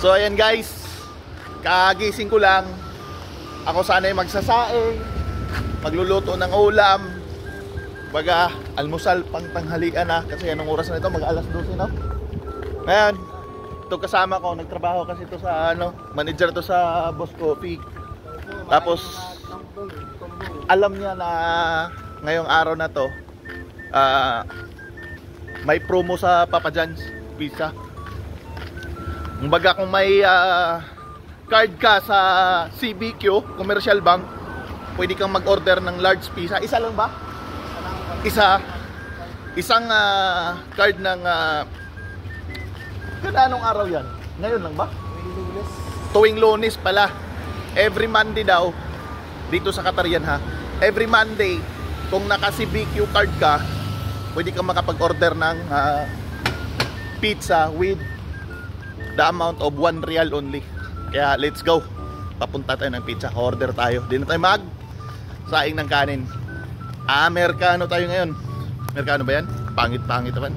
So ayan guys, kagising ko lang. Ako sana'y magsasaing, magluluto ng ulam, baga almusal pang tanghalian na. Kasi anong oras na ito? Mag alas 12 no? Ngayon, ito kasama ko, nagtrabaho kasi ito sa manager to sa Boss Coffee. Tapos alam niya na ngayong araw na to may promo sa Papa John's Pizza. Kumbaga kung may card ka sa CBQ, Commercial Bank, pwede kang mag-order ng large pizza. Isa lang ba? Isang card ng anong araw yan? Ngayon lang ba? Tuwing Lunes pala. Every Monday daw dito sa Katarian ha. Every Monday kung naka CBQ card ka, pwede kang makapag-order ng pizza with the amount of 1 real only. Kaya let's go. Papunta tayo ng pizza. Order tayo. Di na tayo saing ng kanin. Amerikano tayo ngayon. Amerikano ba yan? Pangit-pangit naman.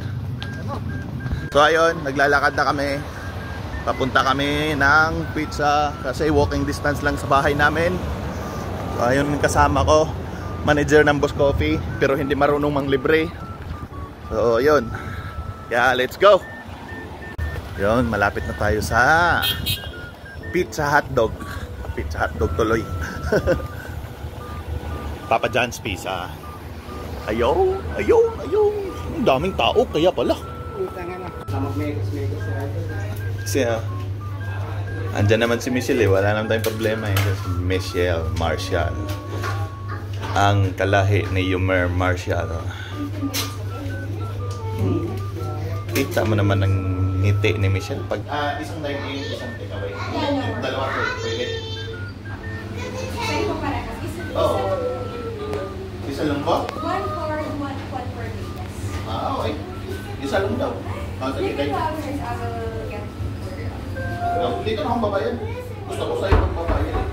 So ayun, naglalakad na kami. Papunta kami ng pizza kasi walking distance lang sa bahay namin. So ayun, kasama ko, manager ng Boss Coffee, pero hindi marunong manglibre. So ayun. Kaya let's go. Yun, malapit na tayo sa Pizza Hotdog. Pizza Hotdog tuloy. Papa John's Pizza. Ayaw. Ang daming tao kaya pala. Kasi andyan naman si Michelle eh. Wala naman tayong problema eh. Michelle Marshall, ang kalahi ni Yumer Marshall. Kita mo naman ng ngiti ni Michelle pag isang dine-in, isang takeaway. Dalawa ko, pwede. Oo. Isa lang ba? One for me, yes. Okay. Isa lang daw. Sige kayo. Dito na akong babayan. Gusto ko sa'yo magbabayan.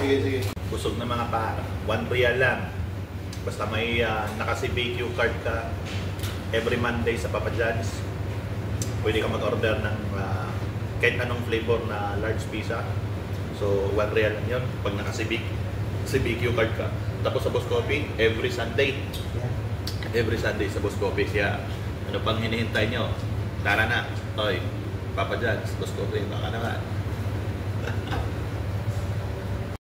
Sige. Busog na mga para. 1 real lang. Basta may naka-CBQ card ka. Every Monday sa Papa John's, pwede ka mag-order ng kahit anong flavor na large pizza. So 1 real lang yun pag naka-CBQ card ka. Tapos sa Boss Coffee, every Sunday sa Boss Coffee. Kaya ano pang hinihintay nyo? Tara na. Oy, Papa John's, Boss Coffee, baka naman.